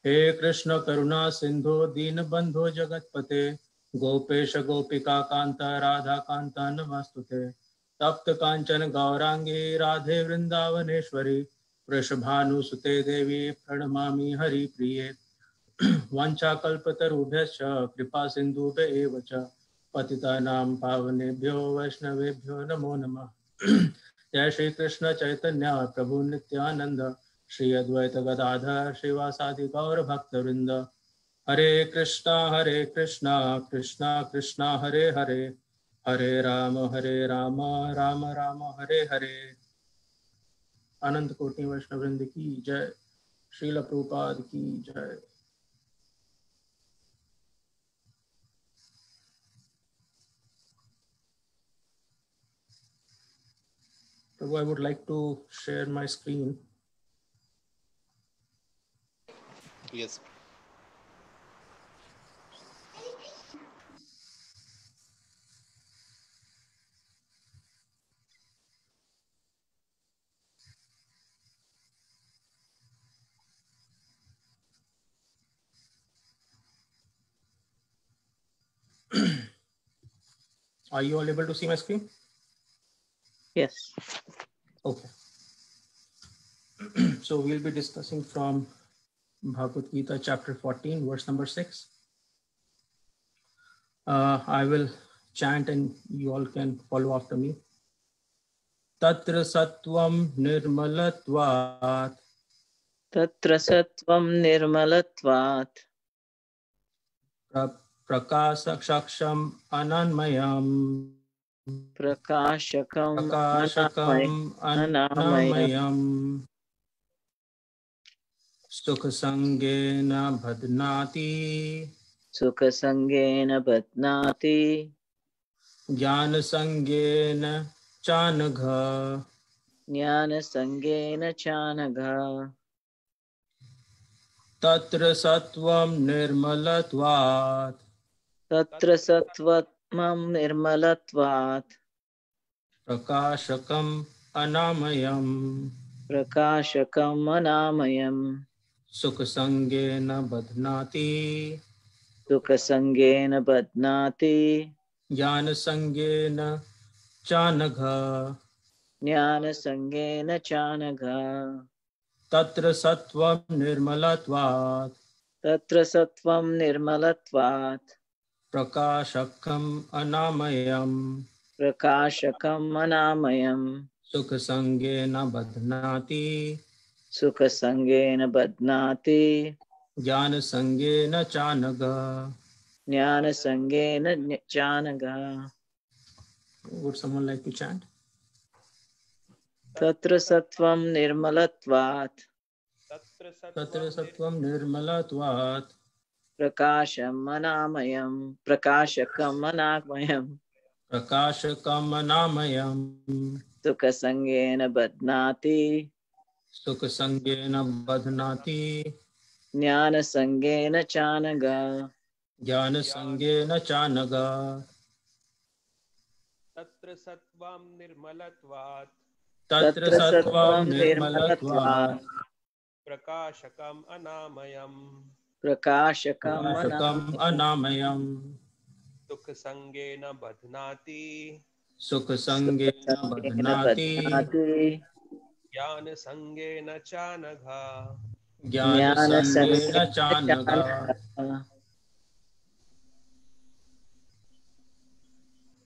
हे कृष्ण करुणा सिंधु दीनबंधो जगतपते गोपेश गोपिका कांता राधा कांता नमस्तुते। तप्त कांचन गौरांगी राधे वृंदावनेश्वरी वृषभानुसुते देवी प्रणमामि हरिप्रिये। वाञ्छाकल्पतरुभ्यश्च कृपा सिन्धुभ्य एव च पतितानां पावनेभ्यो वैष्णवेभ्यो नमो नमः। जय श्री कृष्ण चैतन्य प्रभु नित्यानंद श्री अद्वैत गदाधर श्रीवासादि गौर भक्तवृंद। हरे कृष्णा कृष्णा कृष्णा हरे हरे हरे राम राम राम हरे हरे। अनंत कोटि वैष्णव वृंद की जय। श्रील प्रभुपाद की जय। Prabhu, I would like to share my screen. Yes. Are you all able to see my screen? Yes. Okay. So we'll be discussing from Bhagavad Gita chapter 14 verse number 6. I will chant and you all can follow after me. Tatra Sattvam Nirmalatvat Tatra Sattvam Nirmalatvat Prakashaksham Ananmayam Prakashakam Annamayam Sukhasangena Bhadnati Sukasangena Bhatnati Jnanasangena Chanagha Jnana Sangena Chanagha Tatra Sattvam Nirmalatvat Tatra Sattvam Nirmalatvat Prakashakam Anamayam Prakashakam Anamayam Sukhasangena Bhadnati Sukasangena Bhatnati Jnanasangena Chanagha Jnana Sangena Chanagha Tatra Sattvam Nirmalatvat Tatra Sattvam Nirmalatvat Prakashakam Anamayam Prakashakam Anamayam Sukhasangena Bhadnati Sukasangena Bhatnati Jnanasangena Chanagha. Jnana Sangena Chanagha. Would someone like to chant? Tatra Sattvam Nirmalatvat Tatra Sattvam Nirmalatvat Prakasham Anamayam Prakashakam Anamayam Prakashakam Anamayam Sukasangena Bhatnati Sukhasangena Bhadnati Jnana Sangena Chanagha. Jnanasangena Chanagha. Tatra Sattvam Nirmalatvat Tatra Sattvam Nirmalatvat Prakashakam Anamayam Prakashakam Anamayam Sukhasangena Bhadnati Sukhasangena Bhadnati Jnana Sangena Chanagha. Jnanasangena Chanagha.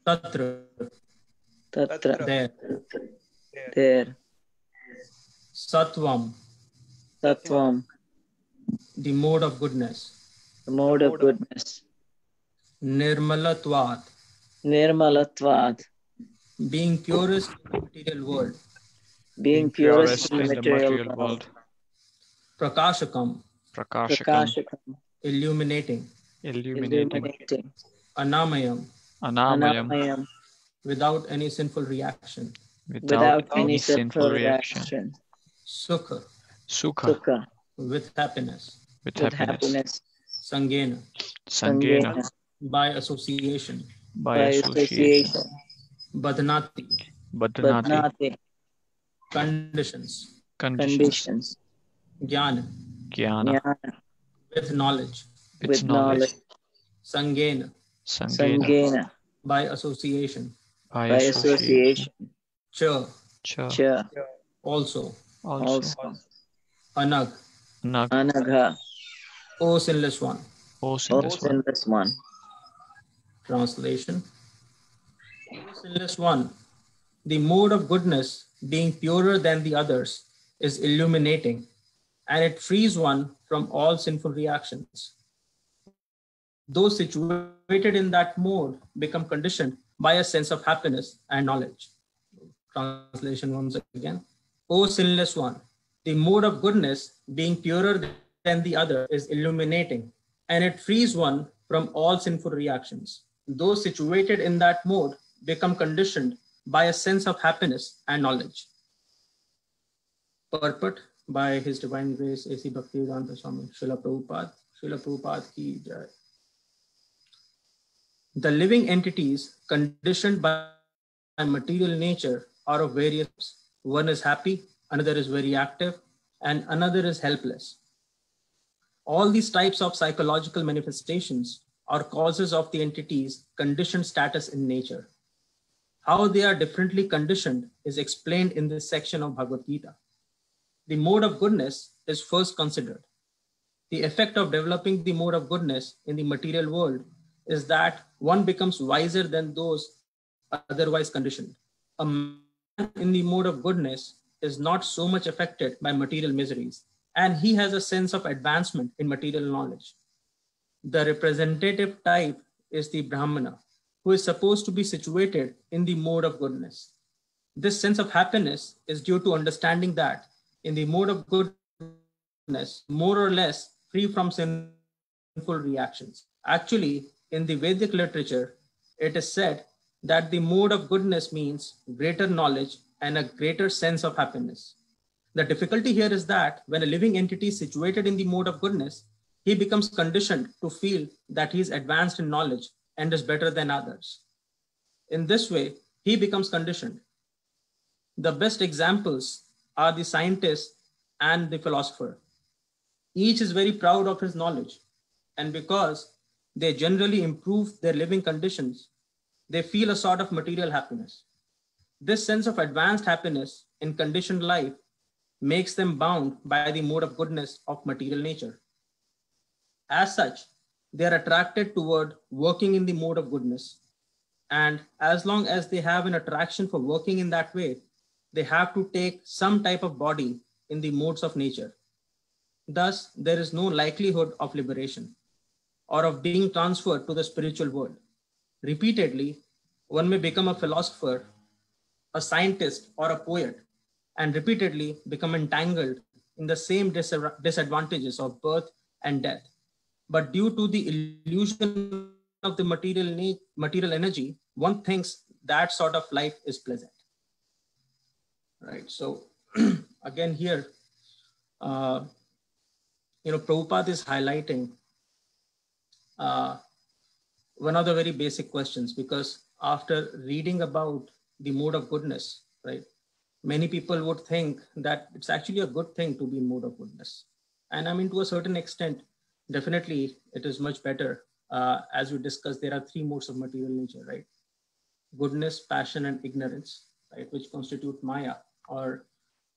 Tatra. There. Sattvam. The mode of goodness. Nirmalatvat. Being purest in the material world. Prakashakam. Illuminating. Anamayam. Without any sinful reaction. Sukha. With happiness. Sangena. By association. Badnati. Conditions. Jnana. with knowledge. with knowledge. Sangena, Sangena, Sangena, by association. by by association. association. Cha, Cha, Cha, also. also. also. Anag, Nag, Anagha, O sinless one. O O sinless one. sinless one. Translation. O sinless one, the mode of goodness, being purer than the others, is illuminating, and it frees one from all sinful reactions. Those situated in that mode become conditioned by a sense of happiness and knowledge. Translation once again. O sinless one, the mode of goodness, being purer than the other, is illuminating, and it frees one from all sinful reactions. Those situated in that mode become conditioned by a sense of happiness and knowledge. Purport by His Divine Grace A.C. Bhaktivedanta Swami Srila Prabhupada ki jai. The living entities conditioned by material nature are of various types. One is happy, another is very active, and another is helpless. All these types of psychological manifestations are causes of the entity's conditioned status in nature. How they are differently conditioned is explained in this section of Bhagavad Gita. The mode of goodness is first considered. The effect of developing the mode of goodness in the material world is that one becomes wiser than those otherwise conditioned. A man in the mode of goodness is not so much affected by material miseries, and he has a sense of advancement in material knowledge. The representative type is the Brahmana, who is supposed to be situated in the mode of goodness. This sense of happiness is due to understanding that in the mode of goodness, more or less free from sinful reactions. Actually, in the Vedic literature, it is said that the mode of goodness means greater knowledge and a greater sense of happiness. The difficulty here is that when a living entity is situated in the mode of goodness, he becomes conditioned to feel that he is advanced in knowledge and is better than others. In this way, he becomes conditioned. The best examples are the scientist and the philosopher. Each is very proud of his knowledge, and because they generally improve their living conditions, they feel a sort of material happiness. This sense of advanced happiness in conditioned life makes them bound by the mode of goodness of material nature. As such, they are attracted toward working in the mode of goodness. And as long as they have an attraction for working in that way, they have to take some type of body in the modes of nature. Thus, there is no likelihood of liberation or of being transferred to the spiritual world. Repeatedly, one may become a philosopher, a scientist, or a poet, and repeatedly become entangled in the same disadvantages of birth and death. But due to the illusion of the material energy, one thinks that sort of life is pleasant. Right. So again here, Prabhupada is highlighting one of the very basic questions, because after reading about the mode of goodness, right, many people would think that it's actually a good thing to be in mode of goodness. And I mean, to a certain extent, definitely it is much better. As we discussed, there are three modes of material nature, right? Goodness, passion, and ignorance, right, which constitute Maya, or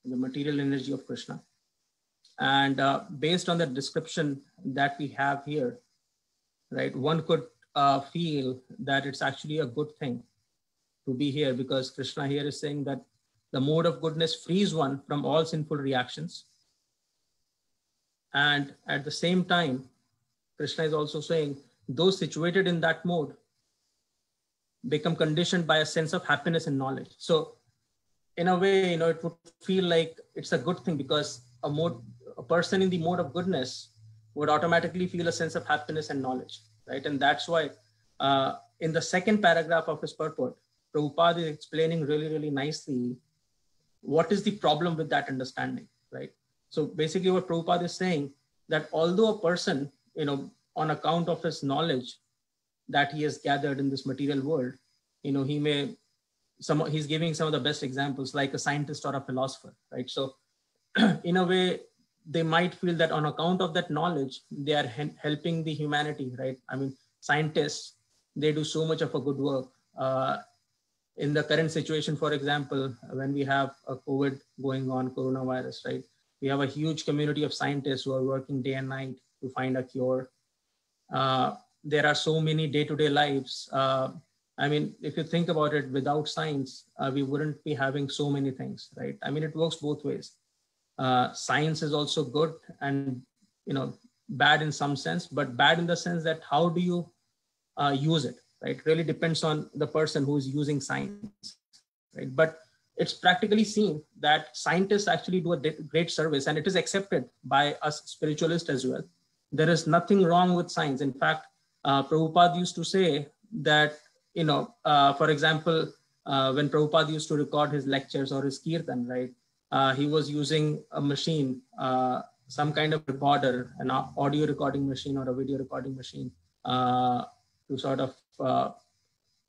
the material energy of Krishna. And based on the description that we have here, right, one could feel that it's actually a good thing to be here, because Krishna here is saying that the mode of goodness frees one from all sinful reactions. And at the same time, Krishna is also saying those situated in that mode become conditioned by a sense of happiness and knowledge. So in a way, it would feel like it's a good thing, because a person in the mode of goodness would automatically feel a sense of happiness and knowledge, right? And that's why in the second paragraph of his purport, Prabhupada is explaining really, really nicely what is the problem with that understanding, right? So basically what Prabhupada is saying, that although a person, on account of his knowledge that he has gathered in this material world, he's giving some of the best examples, like a scientist or a philosopher, right? So in a way, they might feel that on account of that knowledge, they are helping the humanity, right? I mean, scientists, they do so much of a good work. In the current situation, for example, when we have a COVID going on, coronavirus, right? We have a huge community of scientists who are working day and night to find a cure. There are so many day-to-day lives. I mean, if you think about it, without science, we wouldn't be having so many things, right? I mean, it works both ways. Science is also good and, you know, bad in some sense, but bad in the sense that how do you use it, right? Really depends on the person who is using science, right? But it's practically seen that scientists actually do a great service, and it is accepted by us spiritualists as well. There is nothing wrong with science. In fact, Prabhupada used to say that, you know, for example, when Prabhupada used to record his lectures or his kirtan, right? He was using a machine, some kind of recorder, an audio recording machine or a video recording machine, to sort of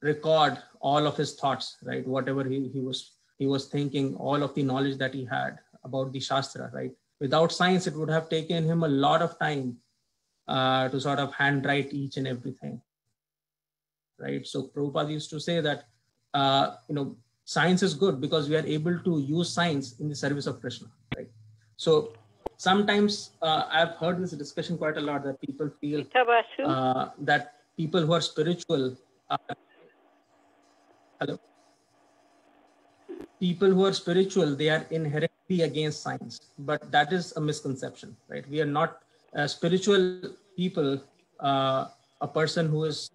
record all of his thoughts, right? Whatever he was thinking, all of the knowledge that he had about the Shastra, right? Without science, it would have taken him a lot of time to sort of handwrite each and everything, right? So Prabhupada used to say that, you know, science is good because we are able to use science in the service of Krishna, right? So sometimes I've heard this discussion quite a lot, that people feel that people who are spiritual, people who are spiritual, they are inherently against science, but that is a misconception, right? We are not spiritual people. A person who is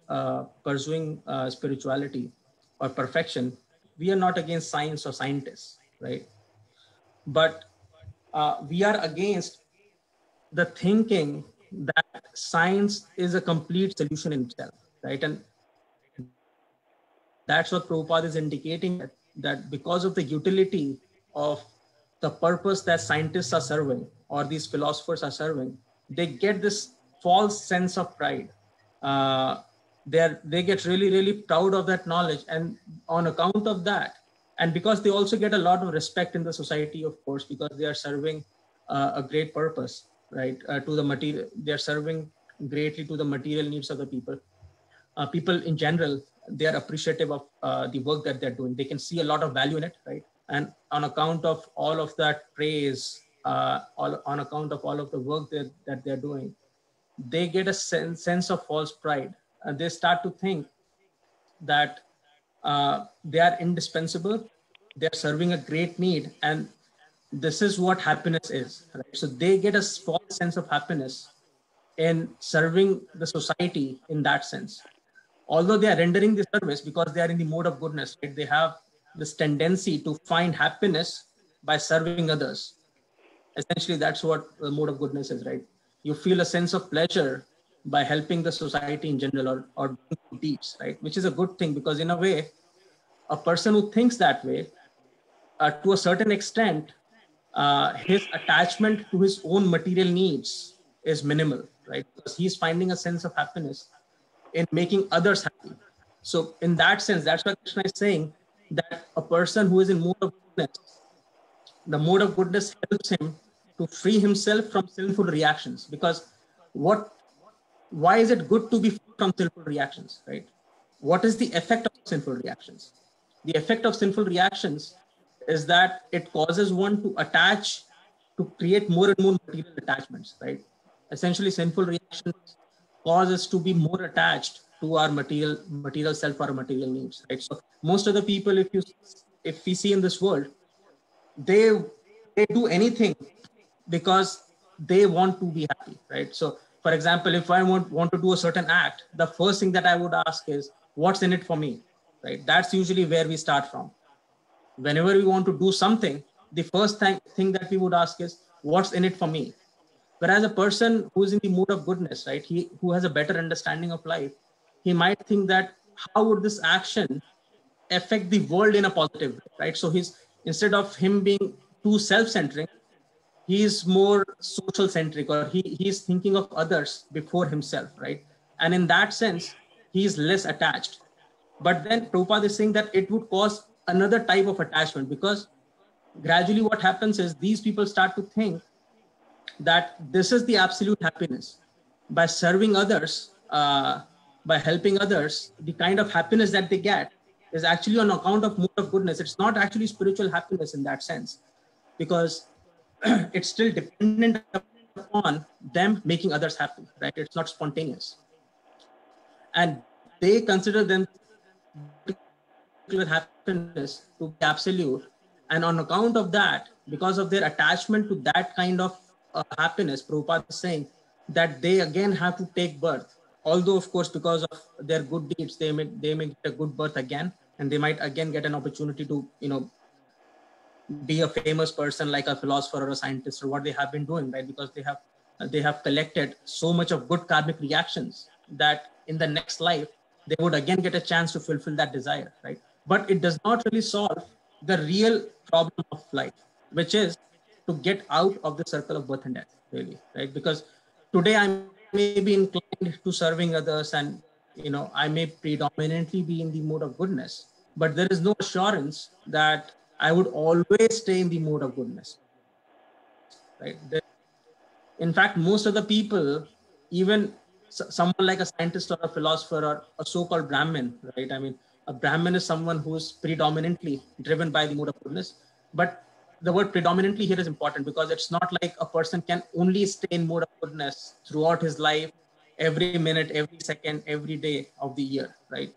pursuing spirituality or perfection, we are not against science or scientists, right? But we are against the thinking that science is a complete solution in itself, right? And that's what Prabhupada is indicating, that because of the utility of the purpose that scientists are serving or these philosophers are serving, they get this false sense of pride. They get really, really proud of that knowledge, and on account of that, and because they also get a lot of respect in the society, of course, because they are serving a great purpose, right? To the material, they are serving greatly to the material needs of the people. People in general, they are appreciative of the work that they're doing. They can see a lot of value in it, right? And on account of all of that praise, on account of all of the work that they're doing, they get a sense of false pride. And they start to think that they are indispensable, they're serving a great need, and this is what happiness is, right? So they get a false sense of happiness in serving the society in that sense. Although they are rendering the service because they are in the mode of goodness, right? They have this tendency to find happiness by serving others. Essentially, that's what the mode of goodness is, right? You feel a sense of pleasure by helping the society in general or doing good deeds, right? Which is a good thing, because in a way, a person who thinks that way, to a certain extent, his attachment to his own material needs is minimal, right? Because he's finding a sense of happiness in making others happy. So in that sense, that's why Krishna is saying that a person who is in mode of goodness, the mode of goodness helps him to free himself from sinful reactions. Because why is it good to be free from sinful reactions, right? What is the effect of sinful reactions? The effect of sinful reactions is that it causes one to attach, to create more and more material attachments, right? Essentially, sinful reactions cause us to be more attached to our material self or material needs, right? So most of the people, if we see in this world, they do anything because they want to be happy, right? So for example, if I want to do a certain act, the first thing that I would ask is, what's in it for me, right? That's usually where we start from. Whenever we want to do something, the first thing that we would ask is, what's in it for me? Whereas a person who's in the mood of goodness, right, who has a better understanding of life, he might think that, how would this action affect the world in a positive way, right? So instead of him being too self-centric, he is more social-centric, or he's thinking of others before himself, right? And in that sense, he is less attached. But then Prabhupada is saying that it would cause another type of attachment, because gradually what happens is these people start to think that this is the absolute happiness. By serving others, by helping others, the kind of happiness that they get is actually on account of mode of goodness. It's not actually spiritual happiness in that sense, because it's still dependent upon them making others happy, right? It's not spontaneous. And they consider them happiness to be absolute. And on account of that, because of their attachment to that kind of happiness, Prabhupada is saying that they again have to take birth. Although, of course, because of their good deeds, they may get a good birth again, and they might again get an opportunity to, be a famous person like a philosopher or a scientist, or what they have been doing, right? Because they have collected so much of good karmic reactions that in the next life they would again get a chance to fulfill that desire, right? But it does not really solve the real problem of life, which is to get out of the circle of birth and death, really, right? Because today I may be inclined to serving others, and I may predominantly be in the mode of goodness, but there is no assurance that I would always stay in the mode of goodness, right? In fact, most of the people, even someone like a scientist or a philosopher or a so-called Brahmin, right? I mean, a Brahmin is someone who is predominantly driven by the mode of goodness. But the word predominantly here is important, because it's not like a person can only stay in mode of goodness throughout his life, every minute, every second, every day of the year, right?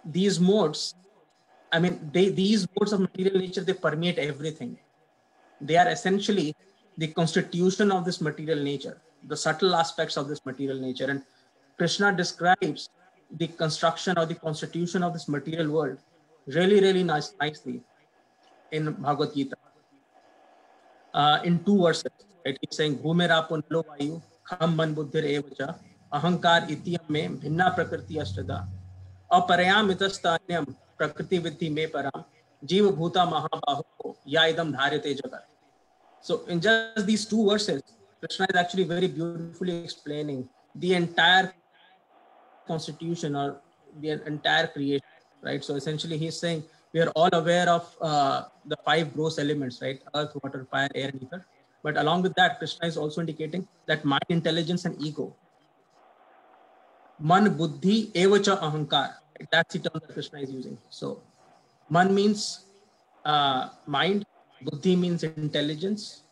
These modes, I mean, these modes of material nature, they permeate everything. They are essentially the constitution of this material nature, the subtle aspects of this material nature. And Krishna describes the construction or the constitution of this material world really, really nicely in Bhagavad Gita. In 2 verses, right? He's saying, Bhumerapo nalo vayu, kham man buddhir evacha, ahankar itiyam me, bhinna prakriti astada, aparayam itastanyam, prakriti viddhi me param, jiva bhuta mahabaho, ya idam dharyate jagat. So in just these 2 verses, Krishna is actually very beautifully explaining the entire constitution or the entire creation, right? So essentially he's saying we are all aware of the 5 gross elements, right? Earth, water, fire, air, and ether. But along with that, Krishna is also indicating that mind, intelligence, and ego. Man, buddhi, evacha, ahankar. That's the term that Krishna is using. So man means mind, buddhi means intelligence,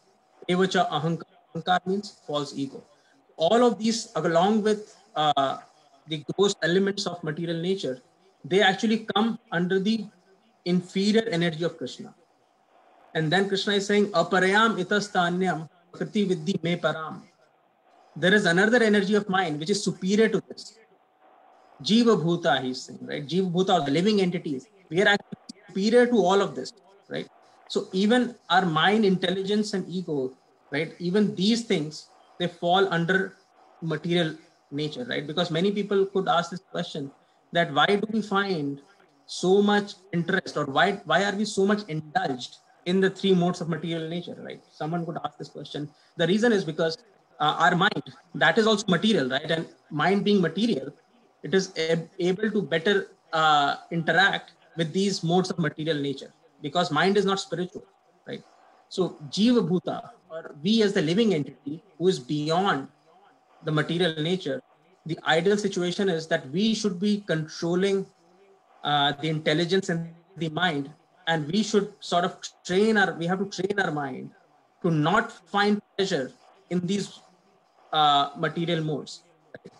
evacha ahankar means false ego. All of these, along with the gross elements of material nature, they actually come under the inferior energy of Krishna. And then Krishna is saying, aparayam itastanyam kriti viddhi me param. There is another energy of mind which is superior to this. Jiva Bhuta, he's saying, right? Jiva Bhuta, or the living entities. We are actually superior to all of this, right? So even our mind, intelligence, and ego, right? Even these things, they fall under material nature, right? Because many people could ask this question, that why do we find so much interest, or why are we so much indulged in the 3 modes of material nature, right? Someone could ask this question. The reason is because our mind, that is also material, right? And mind being material, it is able to better interact with these modes of material nature, because mind is not spiritual, right? So Jiva Bhuta, or we as the living entity who is beyond the material nature, the ideal situation is that we should be controlling the intelligence and the mind, and we should sort of we have to train our mind to not find pleasure in these material modes, right?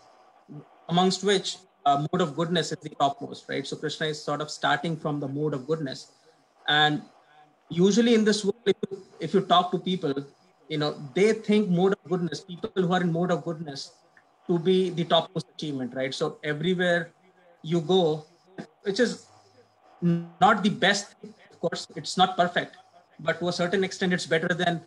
Amongst which mode of goodness is the topmost, right? So Krishna is sort of starting from the mode of goodness. And usually in this world, if you talk to people, they think mode of goodness, people who are in mode of goodness, to be the topmost achievement, right? So everywhere you go, which is not the best, of course, it's not perfect, but to a certain extent, it's better than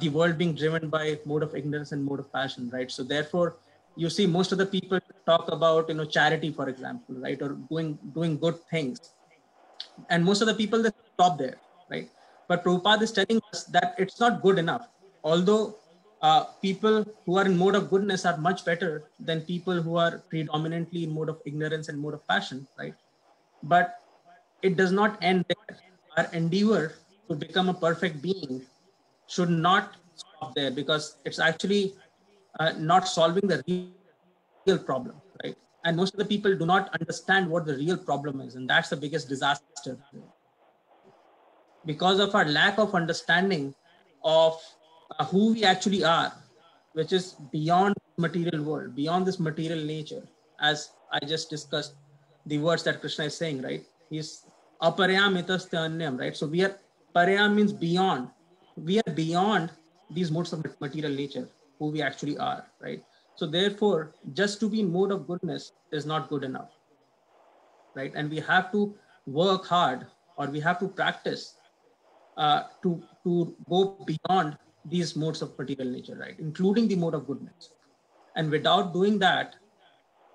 the world being driven by mode of ignorance and mode of passion, right? So therefore, you see most of the people talk about, charity, for example, right? Or doing good things. And most of the people, they stop there, right? But Prabhupada is telling us that it's not good enough. Although people who are in mode of goodness are much better than people who are predominantly in mode of ignorance and mode of passion, right? But it does not end there. Our endeavor to become a perfect being should not stop there, because it's actually not solving the real problem, right? And most of the people do not understand what the real problem is, and that's the biggest disaster. Because of our lack of understanding of who we actually are, which is beyond material world, beyond this material nature, as I just discussed the words that Krishna is saying, right? He's aparayam itaste anyam, right? So we are, parayam means beyond. We are beyond these modes of material nature, who we actually are, right? So therefore, just to be in mode of goodness is not good enough, right? And we have to work hard, or we have to practice to go beyond these modes of material nature, right? Including the mode of goodness. And without doing that,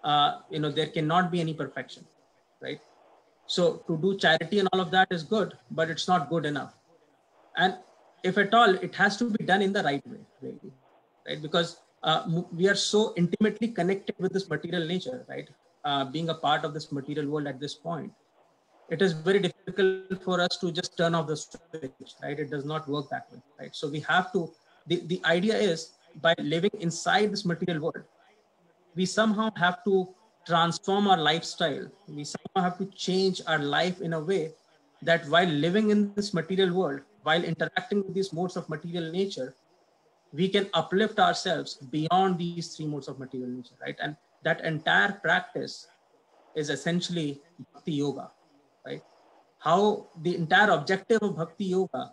there cannot be any perfection, right? So to do charity and all of that is good, but it's not good enough. And if at all, it has to be done in the right way, really, right? Because we are so intimately connected with this material nature, right? Being a part of this material world at this point, it is very difficult for us to just turn off the switch, right? It does not work that way, right? So we have to, the idea is, by living inside this material world, we somehow have to transform our lifestyle. We somehow have to change our life in a way that while living in this material world, while interacting with these modes of material nature, we can uplift ourselves beyond these three modes of material nature, right? And that entire practice is essentially bhakti yoga, right? How the entire objective of bhakti yoga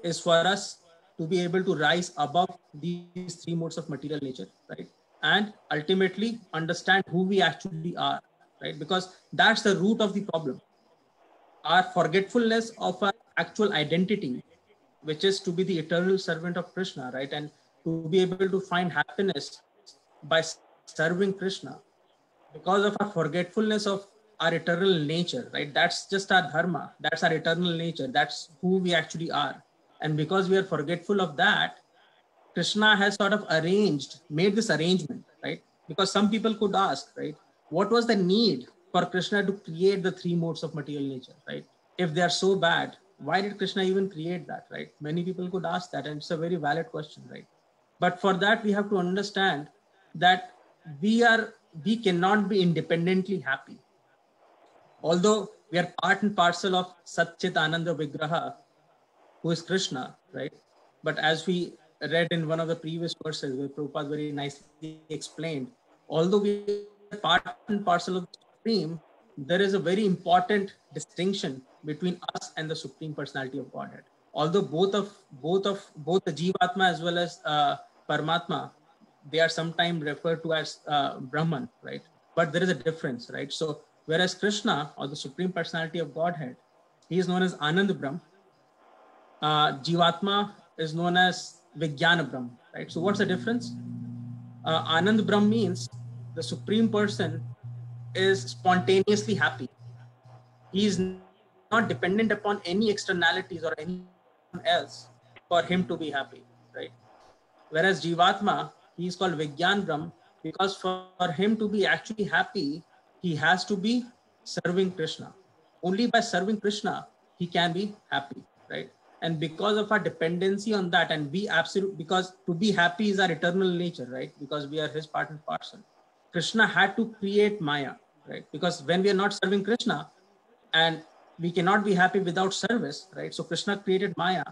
is for us to be able to rise above these three modes of material nature, right? And ultimately understand who we actually are, right? Because that's the root of the problem. Our forgetfulness of our actual identity, which is to be the eternal servant of Krishna, right? And to be able to find happiness by serving Krishna. Because of our forgetfulness of our eternal nature, right? That's just our dharma. That's our eternal nature. That's who we actually are. And because we are forgetful of that, Krishna has sort of made this arrangement, right? Because some people could ask, right? What was the need for Krishna to create the three modes of material nature, right? If they are so bad, why did Krishna even create that, right? Many people could ask that, and it's a very valid question, right? But for that, we have to understand that we cannot be independently happy. Although we are part and parcel of Sat Chit Ananda Vigraha, who is Krishna, right? But as we read in one of the previous verses, where Prabhupada very nicely explained, although we are part and parcel of the Supreme, there is a very important distinction between us and the Supreme Personality of Godhead. Although both the Jivatma as well as Paramatma, they are sometimes referred to as Brahman, right? But there is a difference, right? So whereas Krishna, or the Supreme Personality of Godhead, he is known as Anand Brahm. Jivatma is known as Vijnana Brahm, right? So what's the difference? Anand Brahm means the Supreme Person is spontaneously happy. He is not dependent upon any externalities or anyone else for him to be happy, right? Whereas Jivatma, he is called Vijnan Brahm because for him to be actually happy, he has to be serving Krishna. Only by serving Krishna, he can be happy, right? And because of our dependency on that, and because to be happy is our eternal nature, right? Because we are his part and parcel. Krishna had to create Maya, right? Because when we are not serving Krishna, and we cannot be happy without service, right? So Krishna created Maya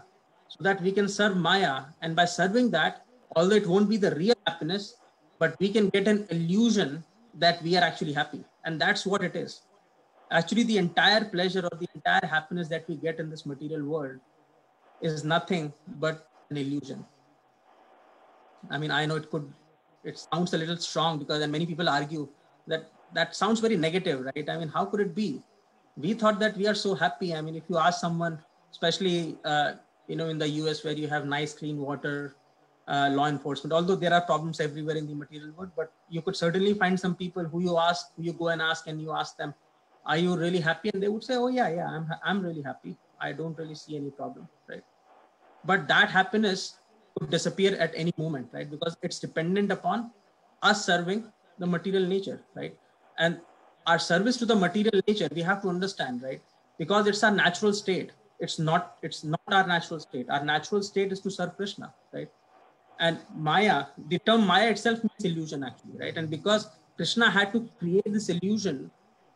so that we can serve Maya. And by serving that, although it won't be the real happiness, but we can get an illusion that we are actually happy. And that's what it is. Actually, the entire pleasure or the entire happiness that we get in this material world is nothing but an illusion. I mean, I know it sounds a little strong because many people argue that sounds very negative, right? I mean, how could it be? We thought that we are so happy. I mean, if you ask someone, especially, in the US where you have nice, clean water, law enforcement, although there are problems everywhere in the material world, but you could certainly find some people who you go and ask, and you ask them, are you really happy? And they would say, oh yeah, I'm really happy. I don't really see any problem, right? But that happiness could disappear at any moment, right? Because it's dependent upon us serving the material nature, right? And our service to the material nature, we have to understand, right? Because it's our natural state. It's not our natural state. Our natural state is to serve Krishna, right? And Maya, the term Maya itself means illusion actually, right? And because Krishna had to create this illusion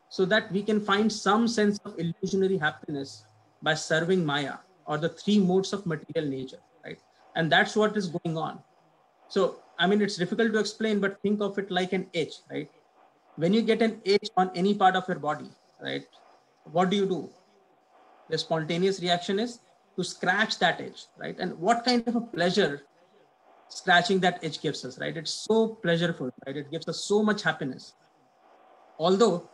so that we can find some sense of illusionary happiness by serving Maya or the three modes of material nature, right? And that's what is going on. So, I mean, it's difficult to explain, but think of it like an itch, right? When you get an itch on any part of your body, right? What do? The spontaneous reaction is to scratch that itch, right? And what kind of a pleasure scratching that itch gives us, right? It's so pleasurable, right? It gives us so much happiness. Although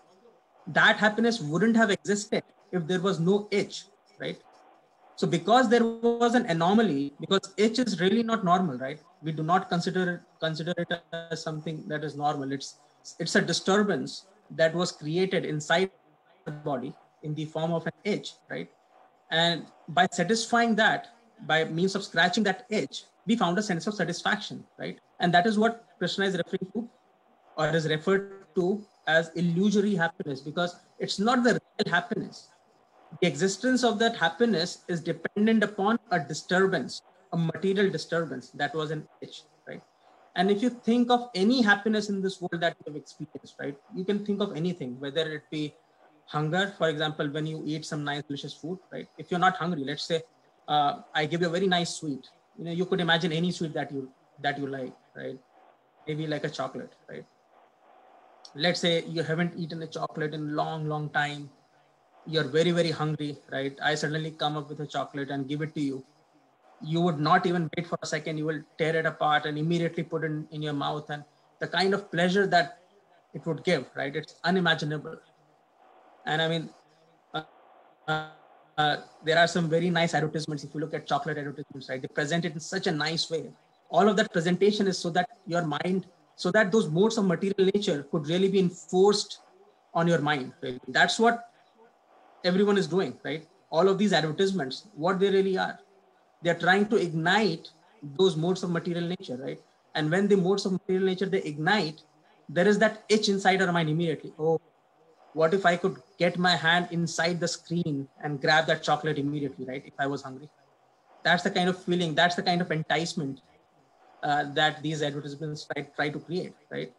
that happiness wouldn't have existed if there was no itch, right? So because there was an anomaly, because itch is really not normal, right? We do not consider it as something that is normal. It's a disturbance that was created inside the body in the form of an itch, right? And by satisfying that, by means of scratching that itch, we found a sense of satisfaction, right? And that is what Krishna is referring to, or is referred to as illusory happiness, because it's not the real happiness. The existence of that happiness is dependent upon a disturbance, a material disturbance that was an itch, right? And if you think of any happiness in this world that you've experienced, right? You can think of anything, whether it be hunger, for example, when you eat some nice delicious food, right? If you're not hungry, let's say I give you a very nice sweet, you could imagine any sweet that you like, right? Maybe like a chocolate, right? Let's say you haven't eaten a chocolate in a long time. You're very, very hungry, right? I suddenly come up with a chocolate and give it to you. You would not even wait for a second. You will tear it apart and immediately put it in your mouth. And the kind of pleasure that it would give, right? It's unimaginable. And I mean, there are some very nice advertisements. If you look at chocolate advertisements, right? They present it in such a nice way. All of that presentation is so that your mind, so that those modes of material nature could really be enforced on your mind. Right? That's what everyone is doing, right? All of these advertisements, what they really are, they're trying to ignite those modes of material nature, right? And when the modes of material nature, they ignite, there is that itch inside our mind immediately. Oh, what if I could get my hand inside the screen and grab that chocolate immediately, right? If I was hungry. That's the kind of feeling, that's the kind of enticement that these advertisements try to create, right?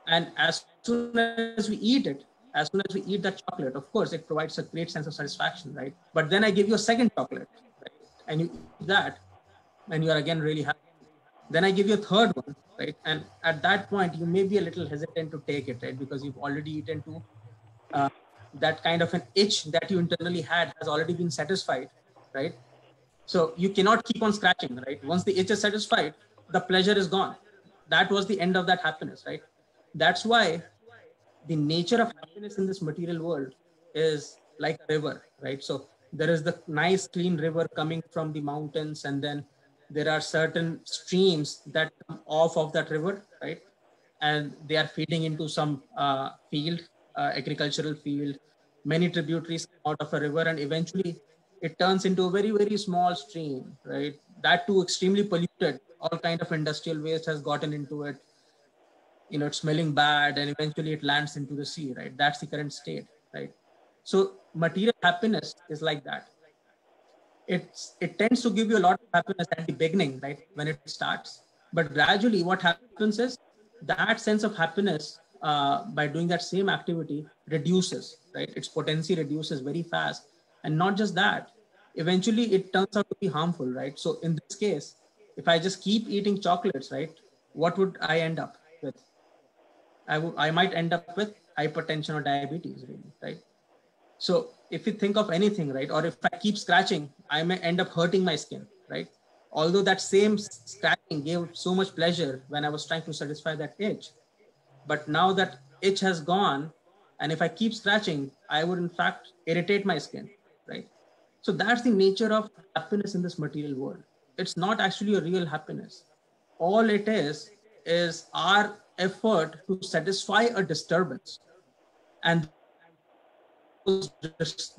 And as soon as we eat it, as soon as we eat that chocolate, of course, it provides a great sense of satisfaction, right? But then I give you a second chocolate, right? And you eat that, and you are again really happy. Then I give you a third one, right? And at that point, you may be a little hesitant to take it, right? Because you've already eaten two. That kind of an itch that you internally had has already been satisfied, right? So you cannot keep on scratching, right? Once the itch is satisfied, the pleasure is gone. That was the end of that happiness, right? That's why the nature of happiness in this material world is like a river, right? So there is the nice clean river coming from the mountains, and then there are certain streams that come off of that river, right? And they are feeding into some field, agricultural field. Many tributaries come out of a river, and eventually it turns into a very, very small stream, right? That too extremely polluted. All kind of industrial waste has gotten into it. It's smelling bad, and eventually it lands into the sea, right? That's the current state, right? So material happiness is like that. It tends to give you a lot of happiness at the beginning, right? When it starts. But gradually what happens is that sense of happiness by doing that same activity reduces, right? Its potency reduces very fast. And not just that, eventually it turns out to be harmful, right? So in this case, if I just keep eating chocolates, right, what would I end up with? I might end up with hypertension or diabetes, really, right? So if you think of anything, right, or if I keep scratching, I may end up hurting my skin, right? Although that same scratching gave so much pleasure when I was trying to satisfy that itch. But now that itch has gone, and if I keep scratching, I would in fact irritate my skin, right? So that's the nature of happiness in this material world. It's not actually a real happiness. All it is our effort to satisfy a disturbance. And those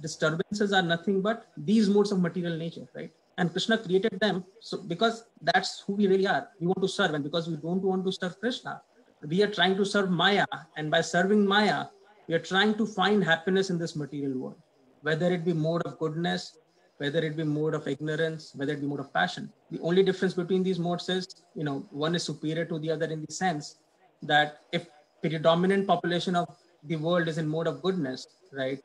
disturbances are nothing but these modes of material nature, right? And Krishna created them so because that's who we really are. We want to serve, and because we don't want to serve Krishna, we are trying to serve Maya. And by serving Maya, we are trying to find happiness in this material world, whether it be mode of goodness, whether it be mode of ignorance, whether it be mode of passion. The only difference between these modes is, one is superior to the other in the sense that if predominant population of the world is in mode of goodness, right?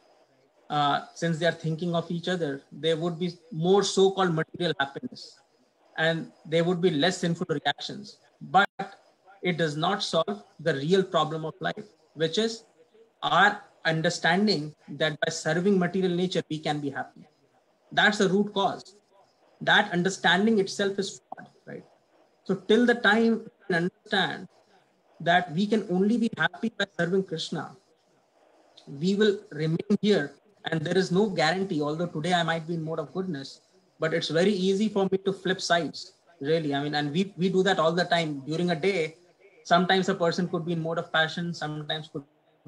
Since they are thinking of each other, there would be more so-called material happiness, and there would be less sinful reactions. But it does not solve the real problem of life, which is our understanding that by serving material nature, we can be happy. That's the root cause. That understanding itself is flawed, right? So till the time we understand that we can only be happy by serving Krishna, we will remain here. And there is no guarantee, although today I might be in mode of goodness, but it's very easy for me to flip sides, really. I mean, and we do that all the time during a day. Sometimes a person could be in mode of passion, sometimes could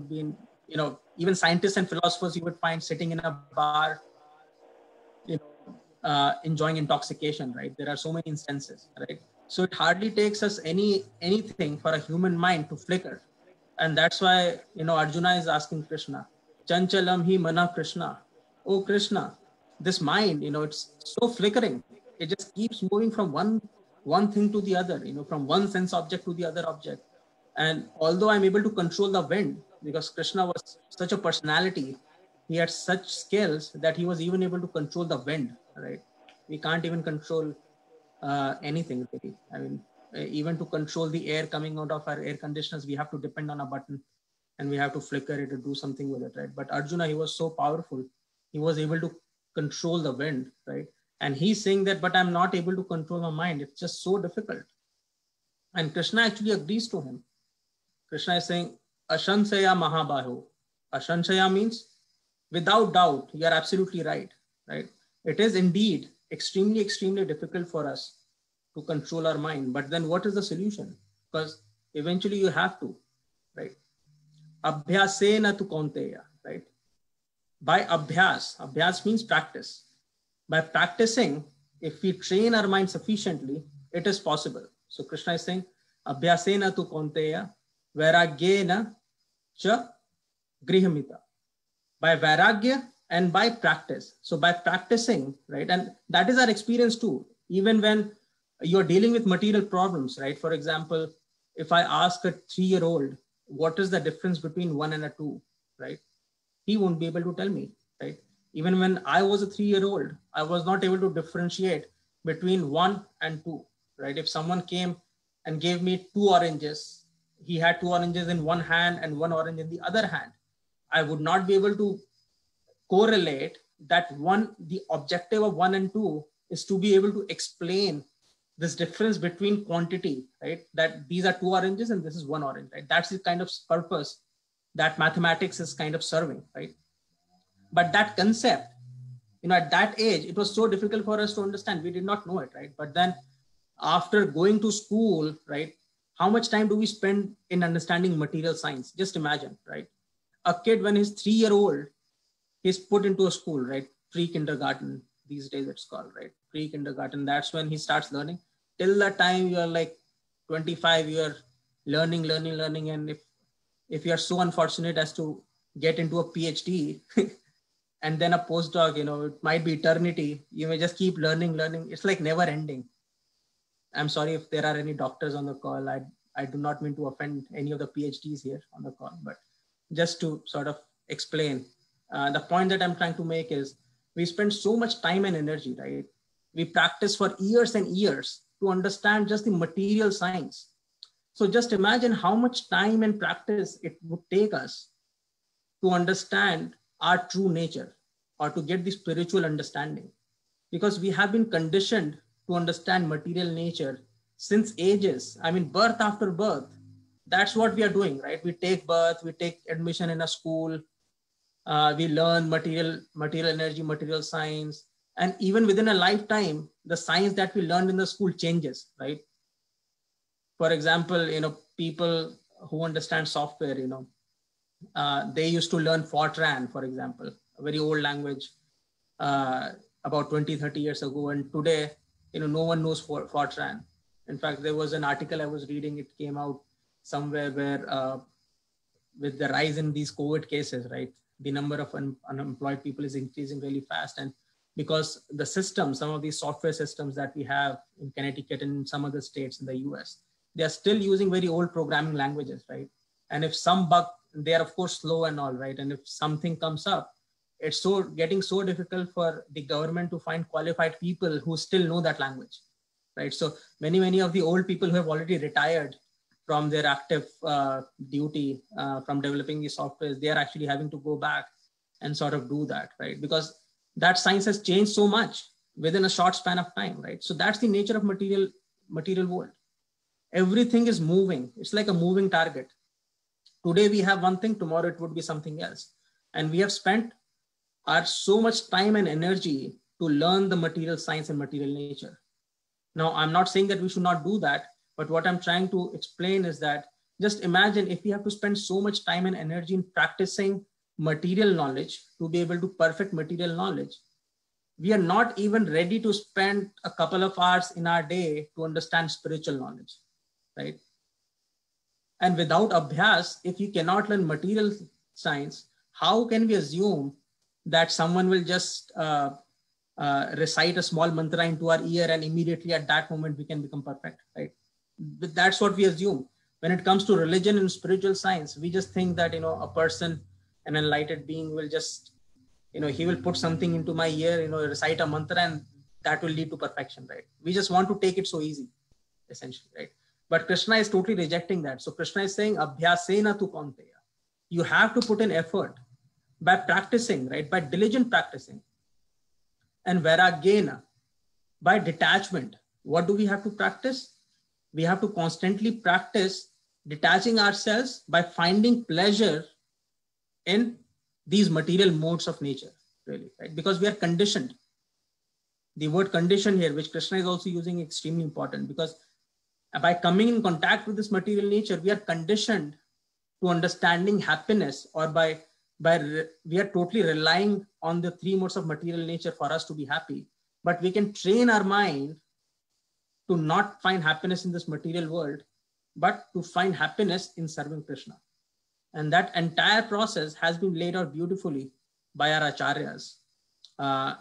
be in, even scientists and philosophers you would find sitting in a bar, enjoying intoxication, right? There are so many instances, right? So it hardly takes us anything for a human mind to flicker. And that's why, Arjuna is asking Krishna, Chanchalam hi mana Krishna. Oh Krishna, this mind, it's so flickering. It just keeps moving from one thing to the other, from one sense object to the other object. And although I'm able to control the wind, because Krishna was such a personality, he had such skills that he was even able to control the wind, right? We can't even control anything really. I mean, even to control the air coming out of our air conditioners, we have to depend on a button and we have to flicker it to do something with it, right? But Arjuna, he was so powerful. He was able to control the wind, right? And he's saying that, but I'm not able to control my mind. It's just so difficult. And Krishna actually agrees to him. Krishna is saying, Ashansaya Mahabaho. Ashansaya means without doubt, you are absolutely right, right? It is indeed extremely, extremely difficult for us to control our mind. But then what is the solution? Because eventually you have to, right? Abhyasena tu kaunteya, right? By abhyas means practice. By practicing, if we train our mind sufficiently, it is possible. So Krishna is saying, Abhyasena tu kaunteya, vairagyena cha grihamita. By vairagya and by practice. So by practicing, right? And that is our experience too. Even when you're dealing with material problems, right? For example, if I ask a 3-year-old, what is the difference between 1 and a 2, right? He won't be able to tell me, right? Even when I was a 3-year-old, I was not able to differentiate between 1 and 2, right? If someone came and gave me 2 oranges, he had 2 oranges in one hand and 1 orange in the other hand, I would not be able to correlate that the objective of 1 and 2 is to be able to explain this difference between quantity, right? That these are 2 oranges and this is 1 orange, right? That's the kind of purpose that mathematics is kind of serving, right? But that concept, at that age, it was so difficult for us to understand. We did not know it, right? But then after going to school, right? How much time do we spend in understanding material science? Just imagine, right? A kid, when he's 3-year-old, he's put into a school, right? Pre-kindergarten, these days it's called, right? Pre-kindergarten, that's when he starts learning. Till the time you're like 25, you're learning. And if you're so unfortunate as to get into a PhD and then a postdoc, it might be eternity. You may just keep learning. It's like never ending. I'm sorry if there are any doctors on the call. I do not mean to offend any of the PhDs here on the call, but just to sort of explain, the point that I'm trying to make is we spend so much time and energy, right? We practice for years and years to understand just the material science. So just imagine how much time and practice it would take us to understand our true nature or to get the spiritual understanding, because we have been conditioned to understand material nature since ages. I mean, birth after birth, that's what we are doing, right? We take birth, we take admission in a school, we learn material energy, material science. And even within a lifetime, the science that we learned in the school changes, right? For example, people who understand software, they used to learn Fortran, for example, a very old language about 20, 30 years ago. And today, no one knows Fortran. In fact, there was an article I was reading, it came out somewhere where with the rise in these COVID cases, right? The number of unemployed people is increasing really fast. And because the system, some of these software systems that we have in Connecticut and in some other states in the US, they are still using very old programming languages, right? And if some bug, they are of course slow and all, right? And if something comes up, it's getting so difficult for the government to find qualified people who still know that language, right? So many of the old people who have already retired from their active duty from developing these softwares, they are actually having to go back and sort of do that, right? Because that science has changed so much within a short span of time, right? So that's the nature of material world. Everything is moving. It's like a moving target. Today we have one thing, tomorrow it would be something else. And we have spent so much time and energy to learn the material science and material nature. Now, I'm not saying that we should not do that, but what I'm trying to explain is that just imagine if we have to spend so much time and energy in practicing material knowledge to be able to perfect material knowledge, we are not even ready to spend a couple of hours in our day to understand spiritual knowledge, right? And without abhyas, if you cannot learn material science, how can we assume that someone will just recite a small mantra into our ear and immediately at that moment we can become perfect, right? But that's what we assume. When it comes to religion and spiritual science, we just think that, a person, an enlightened being will just, he will put something into my ear, recite a mantra and that will lead to perfection, right? We just want to take it so easy, essentially, right? But Krishna is totally rejecting that. So Krishna is saying, Abhyasena tu kaunteya. You have to put in effort by practicing, right? By diligent practicing. And vairagena, by detachment. What do we have to practice? We have to constantly practice detaching ourselves by finding pleasure in these material modes of nature, really, right? Because we are conditioned. The word condition here, which Krishna is also using, is extremely important, because by coming in contact with this material nature, we are conditioned to understanding happiness, or we are totally relying on the three modes of material nature for us to be happy. But we can train our mind to not find happiness in this material world, but to find happiness in serving Krishna. And that entire process has been laid out beautifully by our acharyas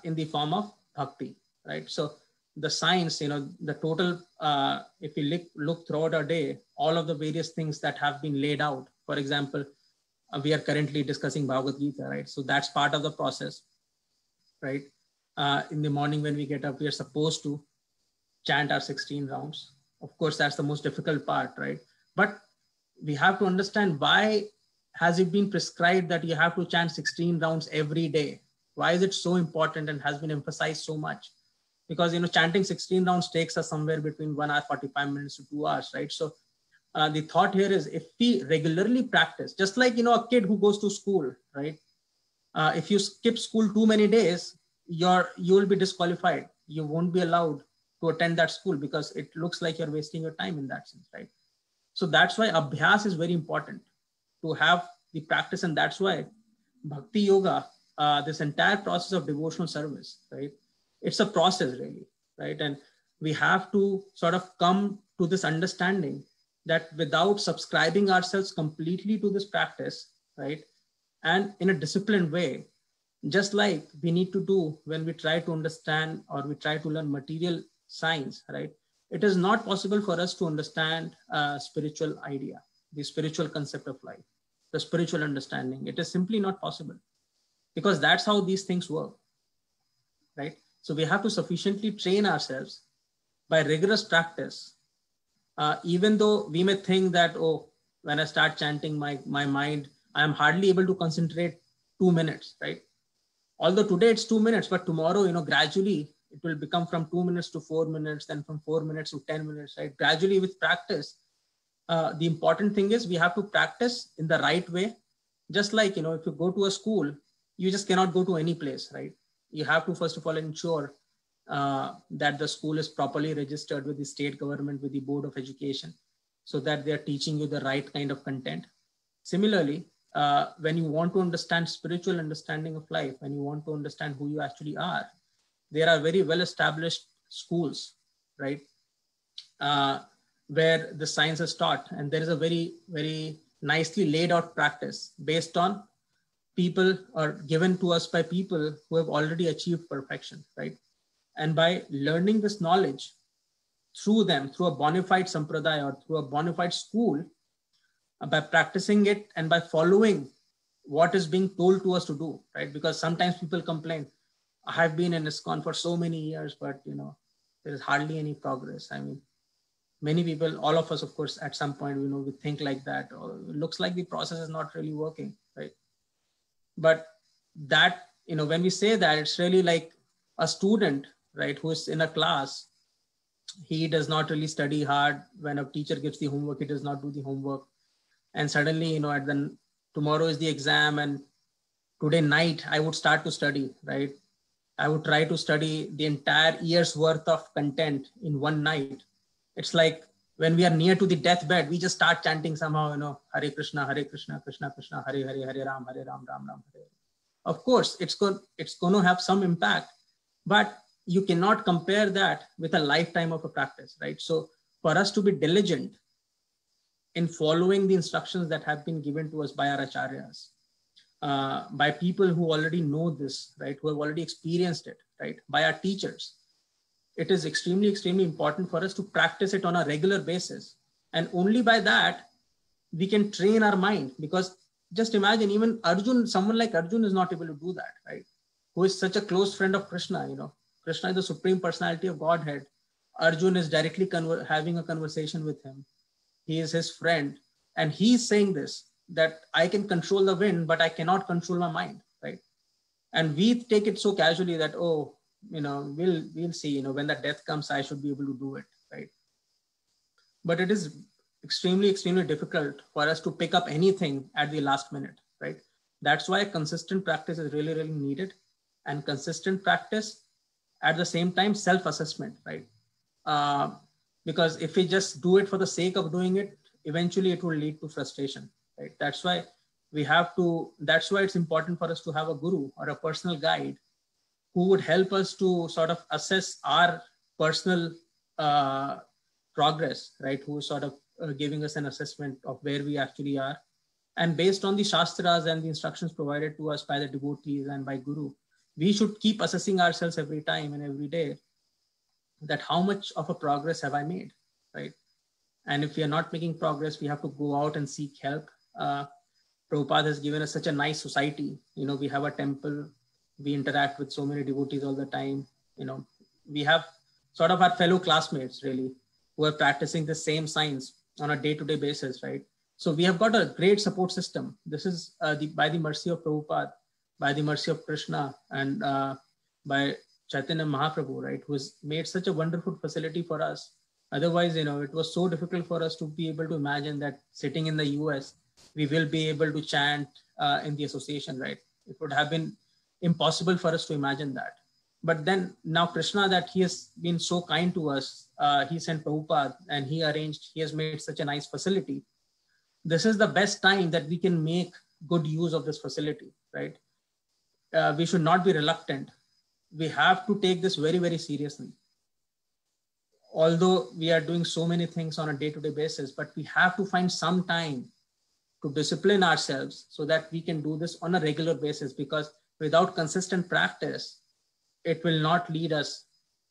in the form of bhakti, right? So the science, the total, if we look throughout our day, all of the various things that have been laid out. For example, we are currently discussing Bhagavad Gita, right? So that's part of the process, right? In the morning when we get up, we are supposed to chant our 16 rounds. Of course, that's the most difficult part, right? But we have to understand, why has it been prescribed that you have to chant 16 rounds every day? Why is it so important and has been emphasized so much? Because, chanting 16 rounds takes us somewhere between 1 hour, 45 minutes to 2 hours, right? So the thought here is, if we regularly practice, just like, a kid who goes to school, right? If you skip school too many days, you will be disqualified. You won't be allowed to attend that school because it looks like you're wasting your time in that sense, right? So that's why abhyas is very important to have the practice. And that's why bhakti yoga, this entire process of devotional service, right? It's a process, really, right? And we have to sort of come to this understanding that without subscribing ourselves completely to this practice, right, and in a disciplined way, just like we need to do when we try to understand or we try to learn material science, right? It is not possible for us to understand a spiritual idea, the spiritual concept of life, the spiritual understanding. It is simply not possible, because that's how these things work, right? So we have to sufficiently train ourselves by rigorous practice. Even though we may think that, when I start chanting, my mind, I am hardly able to concentrate 2 minutes, right? Although today it's 2 minutes, but tomorrow, gradually it will become from 2 minutes to 4 minutes, then from 4 minutes to 10 minutes, right? Gradually with practice. The important thing is we have to practice in the right way. Just like, if you go to a school, you just cannot go to any place, right? You have to, first of all, ensure that the school is properly registered with the state government, with the Board of Education, so that they're teaching you the right kind of content. Similarly, when you want to understand spiritual understanding of life, when you want to understand who you actually are, there are very well-established schools, right, where the science is taught. And there is a very, very nicely laid out practice based on people or given to us by people who have already achieved perfection, right? And by learning this knowledge through them, through a bona fide sampradaya or through a bona fide school, by practicing it and by following what is being told to us to do, right? Because sometimes people complain, I have been in ISKCON for so many years, but there is hardly any progress. I mean, many people, all of us, of course, at some point, we think like that, or it looks like the process is not really working, right? But that, when we say that, it's really like a student, right, who is in a class. He does not really study hard. When a teacher gives the homework, he does not do the homework. And suddenly, tomorrow is the exam, and today night I would start to study, right? I would try to study the entire year's worth of content in one night. It's like when we are near to the deathbed, we just start chanting somehow, Hare Krishna, Krishna Krishna, Hare Hare, Hare Ram, Ram Ram, Hare. Of course, it's going to have some impact, but you cannot compare that with a lifetime of a practice, right? So for us to be diligent in following the instructions that have been given to us by our acharyas, by people who already know this, right, who have already experienced it, right, by our teachers, it is extremely, extremely important for us to practice it on a regular basis. And only by that, we can train our mind. Because just imagine, even Arjun, someone like Arjun is not able to do that, right? Who is such a close friend of Krishna, Krishna is the Supreme Personality of Godhead. Arjun is directly having a conversation with him. He is his friend. And he's saying this, that I can control the wind, but I cannot control my mind, right? And we take it so casually that, oh, we'll see, when the death comes, I should be able to do it, right? But it is extremely, extremely difficult for us to pick up anything at the last minute, right? That's why consistent practice is really, really needed. And consistent practice, at the same time, self-assessment, right? Because if we just do it for the sake of doing it, eventually it will lead to frustration, right? That's why it's important for us to have a guru or a personal guide who would help us to sort of assess our personal progress, right? Who is sort of giving us an assessment of where we actually are. And based on the Shastras and the instructions provided to us by the devotees and by Guru, we should keep assessing ourselves every time and every day, that how much of a progress have I made, right? And if we are not making progress, we have to go out and seek help. Prabhupada has given us such a nice society. We have a temple. We interact with so many devotees all the time. We have sort of our fellow classmates, really, who are practicing the same science on a day-to-day basis, right? So we have got a great support system. This is by the mercy of Prabhupada, by the mercy of Krishna, and by Chaitanya Mahaprabhu, right, who has made such a wonderful facility for us. Otherwise, it was so difficult for us to be able to imagine that sitting in the US, we will be able to chant in the association, right? It would have been impossible for us to imagine that. But then now Krishna, that he has been so kind to us, he sent Prabhupada and he has made such a nice facility. This is the best time that we can make good use of this facility, right? We should not be reluctant. We have to take this very, very seriously. Although we are doing so many things on a day-to-day basis, but we have to find some time to discipline ourselves so that we can do this on a regular basis, because without consistent practice, it will not lead us.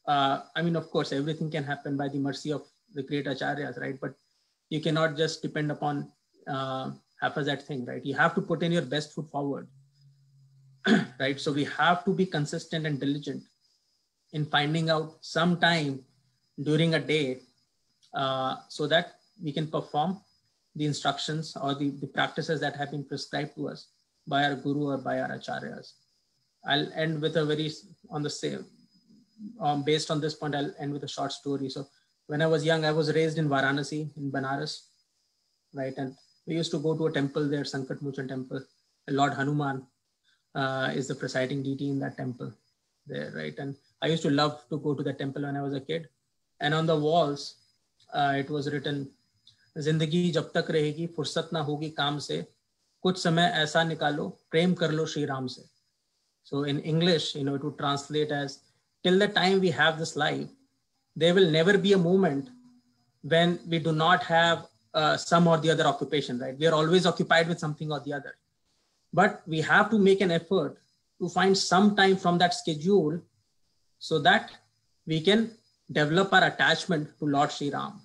Of course, everything can happen by the mercy of the great acharyas, right? But you cannot just depend upon haphazard thing, right? You have to put in your best foot forward, right? So we have to be consistent and diligent in finding out some time during a day so that we can perform the instructions or the practices that have been prescribed to us by our guru or by our acharyas. I'll end with based on this point, I'll end with a short story. So when I was young, I was raised in Varanasi, in Banaras, right? And we used to go to a temple there, Sankat Mochan temple. Lord Hanuman is the presiding deity in that temple there, right? And I used to love to go to the temple when I was a kid. And on the walls, it was written, Zindagi jab tak rahegi, fursat na hogi kaam se, kuch samay aisa nikalo, prem kar lo Shri Ram se. So in English, it would translate as, till the time we have this life, there will never be a moment when we do not have some or the other occupation, right? We are always occupied with something or the other. but we have to make an effort to find some time from that schedule so that we can develop our attachment to Lord Sri Ram.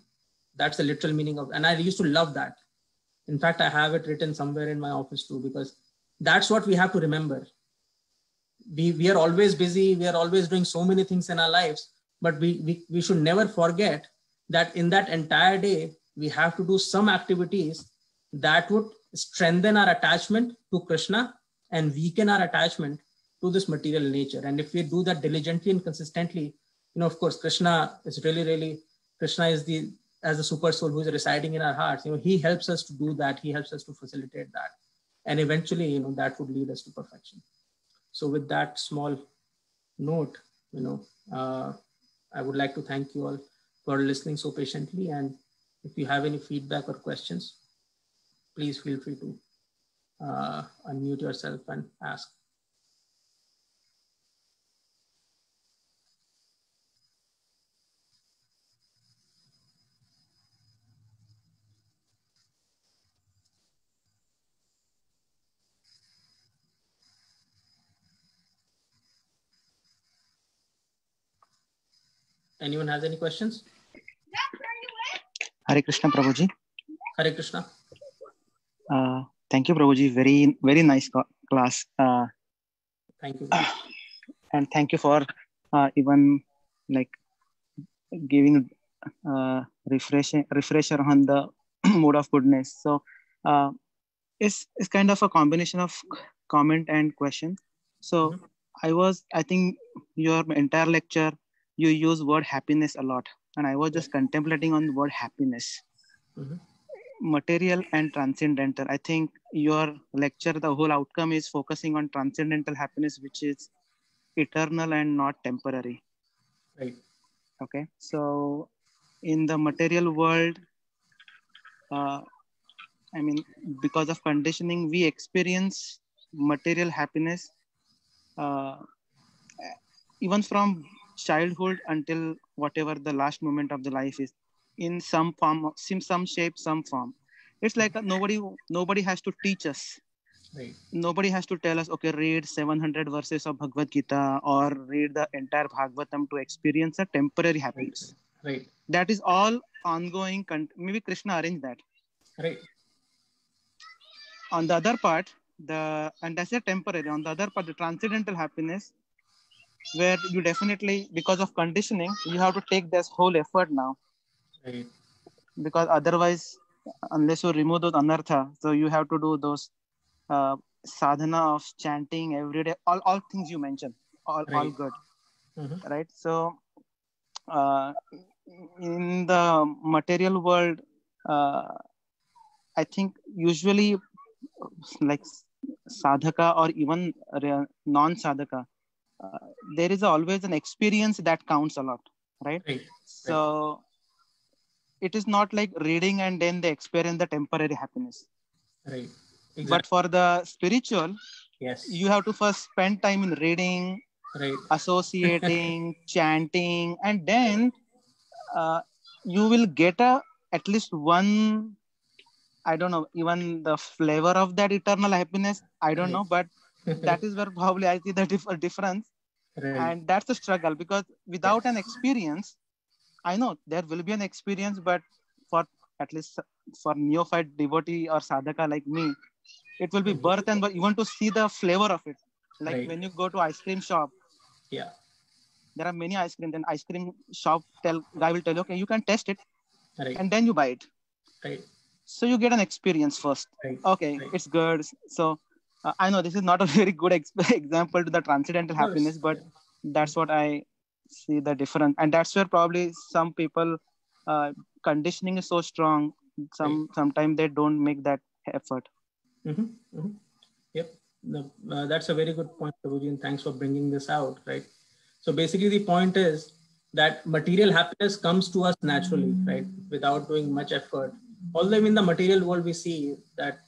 That's the literal meaning of, and I used to love that. In fact, I have it written somewhere in my office too, because that's what we have to remember. We are always busy. We are always doing so many things in our lives, but we should never forget that in that entire day, we have to do some activities that would strengthen our attachment to Krishna and weaken our attachment to this material nature. And if we do that diligently and consistently, of course, Krishna is Krishna is as the super soul who is residing in our hearts. He helps us to do that. He helps us to facilitate that. And eventually, that would lead us to perfection. So with that small note, I would like to thank you all for listening so patiently. And if you have any feedback or questions, please feel free to unmute yourself and ask. Anyone has any questions? Hare Krishna, Prabhuji. Hare Krishna. Thank you, Prabhuji. Very, very nice class. Thank you. And thank you for even like giving refresher on the mode of goodness. So it's kind of a combination of comment and question. So I think your entire lecture, you use word happiness a lot. And I was just contemplating on the word happiness. Material and transcendental. I think your lecture, the whole outcome is focusing on transcendental happiness, which is eternal and not temporary. Right. Okay. So in the material world, because of conditioning, we experience material happiness even from childhood until whatever the last moment of the life is, in some form, some shape, some form. It's like nobody has to teach us. Right. Nobody has to tell us, okay, read 700 verses of Bhagavad Gita or read the entire Bhagavatam to experience a temporary happiness. Right. That is all ongoing. Maybe Krishna arranged that. Right. On the other part, and that's a temporary. On the other part, the transcendental happiness, where you definitely, because of conditioning, you have to take this whole effort now. Right. Because otherwise, unless you remove those anartha, so you have to do those sadhana of chanting every day, all things you mentioned, all good. Right? So in the material world, I think usually like sadhaka or even non-sadhaka, there is always an experience that counts a lot, right? So it is not like reading and then they experience the temporary happiness. Right. Exactly. But for the spiritual, yes, you have to first spend time in reading, associating, chanting, and then you will get at least one, I don't know, even the flavor of that eternal happiness. I don't know, but that is where probably I see the difference. Right. And that's the struggle, because without an experience, I know there will be an experience, but for at least for neophyte devotee or sadhaka like me, it will be birth and even to see the flavor of it. Like when you go to ice cream shop, there are many ice cream. Then ice cream shop guy will tell you, okay, you can test it, and then you buy it. Right. So you get an experience first. Okay, it's good. So I know this is not a very good example to the transcendental happiness, but that's what I see the difference. And that's where probably some people conditioning is so strong. Sometimes they don't make that effort. Yep. That's a very good point, Prabhuji, and thanks for bringing this out. Right. So basically the point is that material happiness comes to us naturally, right? Without doing much effort. Although in the material world, we see that,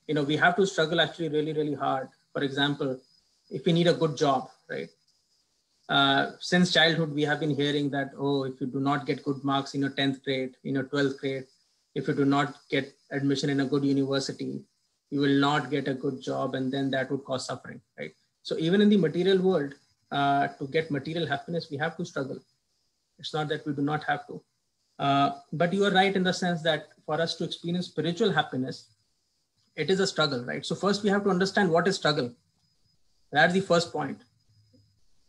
we have to struggle actually really, really hard. For example, if we need a good job, right? Since childhood, we have been hearing that, if you do not get good marks in your 10th grade, in your 12th grade, if you do not get admission in a good university, you will not get a good job, and then that would cause suffering, right? So even in the material world, to get material happiness, we have to struggle. It's not that we do not have to. But you are right in the sense that for us to experience spiritual happiness, it is a struggle, right? So first we have to understand what is struggle. That's the first point.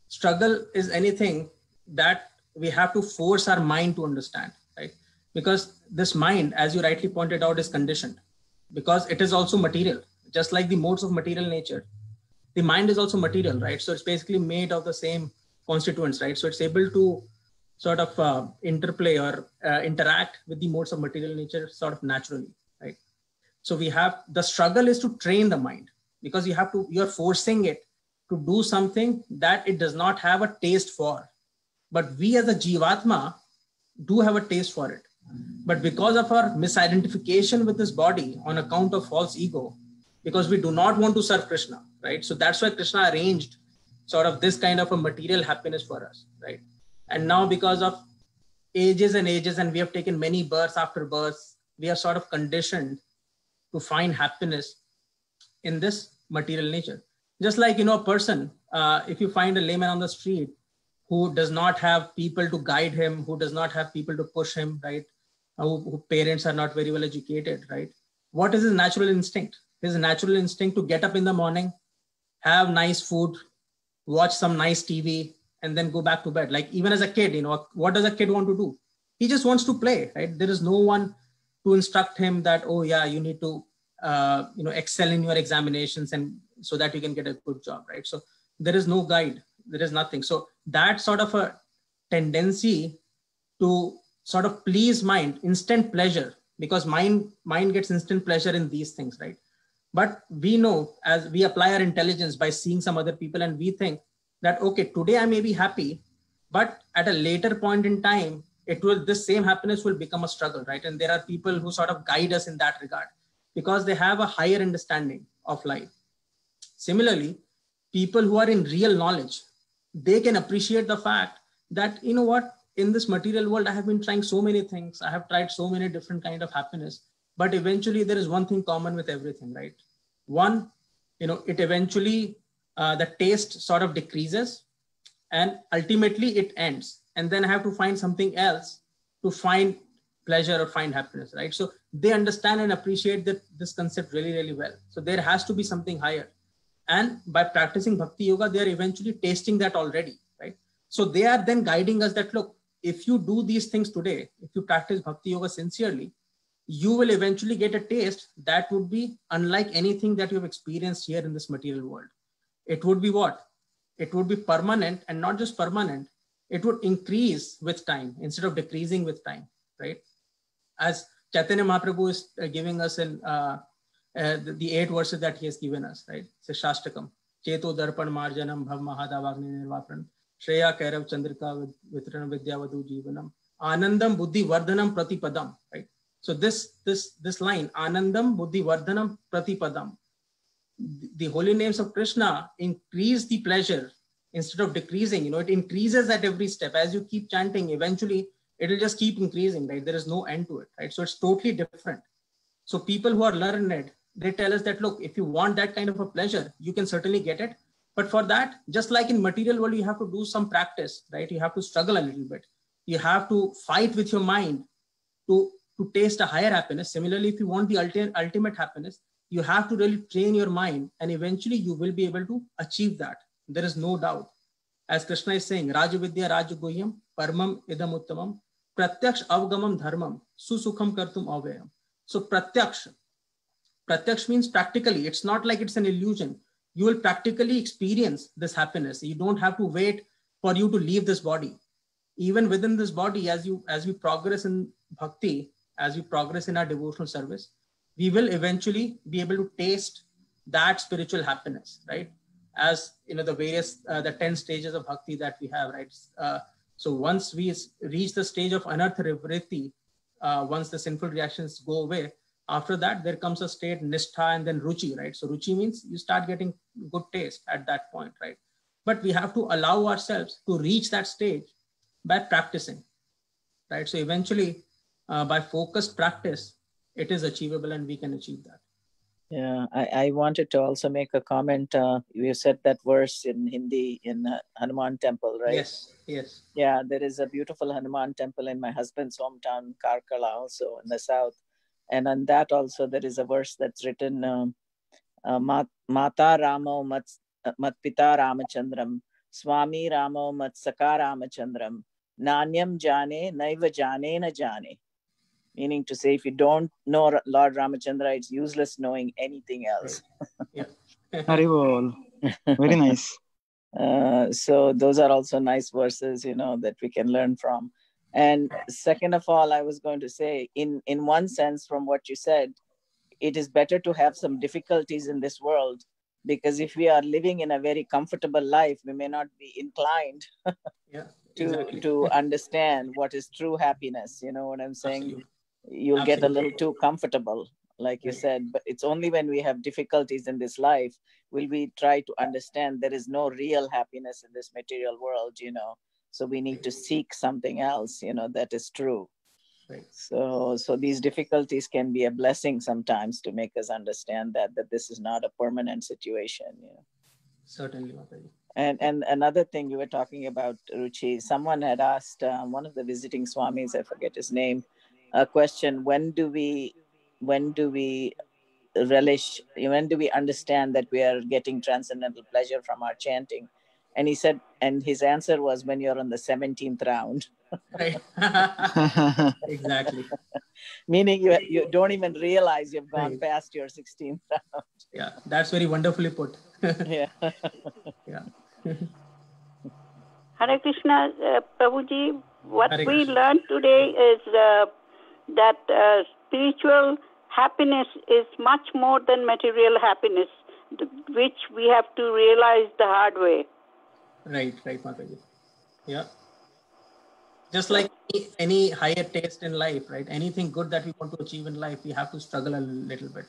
Struggle is anything that we have to force our mind to understand, right? Because this mind, as you rightly pointed out, is conditioned, because it is also material, just like the modes of material nature. The mind is also material, right? So it's basically made of the same constituents, right? So it's able to sort of interplay or interact with the modes of material nature sort of naturally, right? So we have, the struggle is to train the mind, because you're forcing it to do something that it does not have a taste for. But we as a Jivatma do have a taste for it. But because of our misidentification with this body on account of false ego, because we do not want to serve Krishna, right? So that's why Krishna arranged sort of this kind of a material happiness for us, right? And now because of ages and ages, and we have taken many births after births, we are sort of conditioned to find happiness in this material nature. Just like, a person, if you find a layman on the street who does not have people to guide him, who does not have people to push him, right? Who parents are not very well educated, right? What is his natural instinct? His natural instinct to get up in the morning, have nice food, watch some nice TV, and then go back to bed. Like even as a kid, what does a kid want to do? He just wants to play, right? There is no one to instruct him that, oh yeah, you need to, excel in your examinations and so that you can get a good job, right? So there is no guide, there is nothing. So that sort of a tendency to sort of please mind, instant pleasure, because mind gets instant pleasure in these things, right? But we know, as we apply our intelligence by seeing some other people, and we think that, okay, today I may be happy, but at a later point in time, this same happiness will become a struggle, right? And there are people who sort of guide us in that regard, because they have a higher understanding of life. Similarly, people who are in real knowledge, they can appreciate the fact that, in this material world, I have been trying so many things. I have tried so many different kind of happiness, but eventually there is one thing common with everything, right? One, it eventually, the taste sort of decreases and ultimately it ends. And then I have to find something else to find pleasure or find happiness, right? So they understand and appreciate this concept really, really well. So there has to be something higher. And by practicing Bhakti Yoga, they are eventually tasting that already, right? So they are then guiding us that, look, if you do these things today, if you practice Bhakti Yoga sincerely, you will eventually get a taste that would be unlike anything that you have experienced here in this material world. It would be what? It would be permanent, and not just permanent, it would increase with time instead of decreasing with time, right? As Chaitanya Mahaprabhu is giving us in the 8 verses that he has given us, right? So Shastakam, Cheto Darpan Marjanam Bhav Mahadavagni Nirvapran, Shreya Kairav Chandrika Vitrana Vidyavadu Jivanam, Anandam Buddhi Vardhanam Pratipadam, right? So this line, Anandam Buddhi Vardhanam Pratipadam, the holy names of Krishna increase the pleasure instead of decreasing. It increases at every step. As you keep chanting, eventually it will just keep increasing, right? There is no end to it, right? So it's totally different. So people who are learned, they tell us that, look, if you want that kind of a pleasure, you can certainly get it. But for that, just like in material world, you have to do some practice, right? You have to struggle a little bit. You have to fight with your mind to taste a higher happiness. Similarly, if you want the ultimate happiness, you have to really train your mind, and eventually you will be able to achieve that. There is no doubt. As Krishna is saying, Rajavidya Rajaguhyam Parmam Idam Uttamam Pratyaksh Avgamam Dharmam Susukham Kartum Avayam. So Pratyaksh means practically. It's not like it's an illusion. You will practically experience this happiness. You don't have to wait for you to leave this body. Even within this body, as we progress in bhakti, as we progress in our devotional service, we will eventually be able to taste that spiritual happiness, right? As the various, the 10 stages of bhakti that we have, right? So once we reach the stage of anartha vritti, once the sinful reactions go away, after that, there comes a state, nishtha, and then ruchi, right? So ruchi means you start getting good taste at that point, right? But we have to allow ourselves to reach that stage by practicing, right? So eventually, by focused practice, it is achievable and we can achieve that. Yeah, I wanted to also make a comment. You said that verse in Hindi in Hanuman temple, right? Yes, yes. Yeah, there is a beautiful Hanuman temple in my husband's hometown, Karkala, also in the south. And on that also there is a verse that's written, Mata Ramo mat pita Ramachandram, Swami Ramo mat saka Ramachandram, Nanyam jane naiva jane na jane. Meaning to say, if you don't know Lord Ramachandra, it's useless knowing anything else. Yeah. Haribol. Very nice. So those are also nice verses, that we can learn from. And second of all, I was going to say, in one sense, from what you said, it is better to have some difficulties in this world, because if we are living in a very comfortable life, we may not be inclined Yeah, to exactly. to understand what is true happiness. You know what I'm saying? Absolutely. You'll get a Absolutely. little too comfortable, like you Right. said. But it's only when we have difficulties in this life will we try to understand there is no real happiness in this material world, so we need to seek something else, that is true. Right. So these difficulties can be a blessing sometimes to make us understand that this is not a permanent situation. Certainly, Mataji. And another thing you were talking about, Ruchi, someone had asked one of the visiting swamis, I forget his name, a question: when do we relish? When do we understand that we are getting transcendental pleasure from our chanting? And he said, and his answer was, when you're on the 17th round. Right. Exactly. Meaning you don't even realize you've gone Right. past your 16th round. Yeah, that's very wonderfully put. Yeah. Yeah. Hare Krishna, Prabhuji, what Hare we Krishna. learned today is that spiritual happiness is much more than material happiness, which we have to realize the hard way. Right, Mataji. Yeah. Just like any higher taste in life, right? Anything good that we want to achieve in life, we have to struggle a little bit.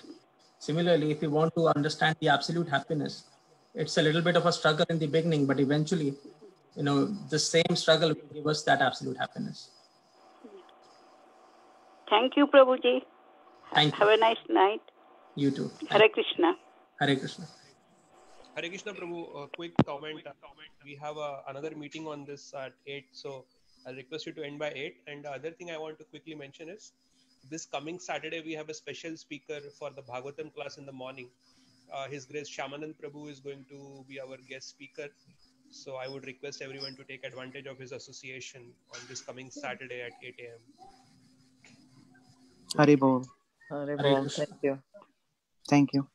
Similarly, if we want to understand the absolute happiness, it's a little bit of a struggle in the beginning, but eventually, the same struggle will give us that absolute happiness. Thank you, Prabhuji. Thank you. Have a nice night. You too. Hare Krishna. Hare Krishna. Hare Krishna Prabhu, a quick comment. We have another meeting on this at 8, so I'll request you to end by 8. And the other thing I want to quickly mention is, this coming Saturday we have a special speaker for the Bhagavatam class in the morning. His Grace Shyamanand Prabhu is going to be our guest speaker. So I would request everyone to take advantage of his association on this coming Saturday at 8 a.m. Haribol. Hare Krishna. Thank you. Thank you.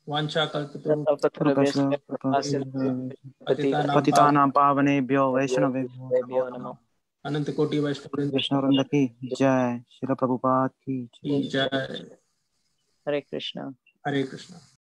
Vancha kalpatu Kalpatarubhyascha पतितानां पावनेभ्यो वैष्णवेभ्यो नमः. Ananta Koti Vaishnavrinda वैष्णववृंद की जय। श्रील प्रभुपाद की जय। ki jai. Hare Krishna. Hare Krishna.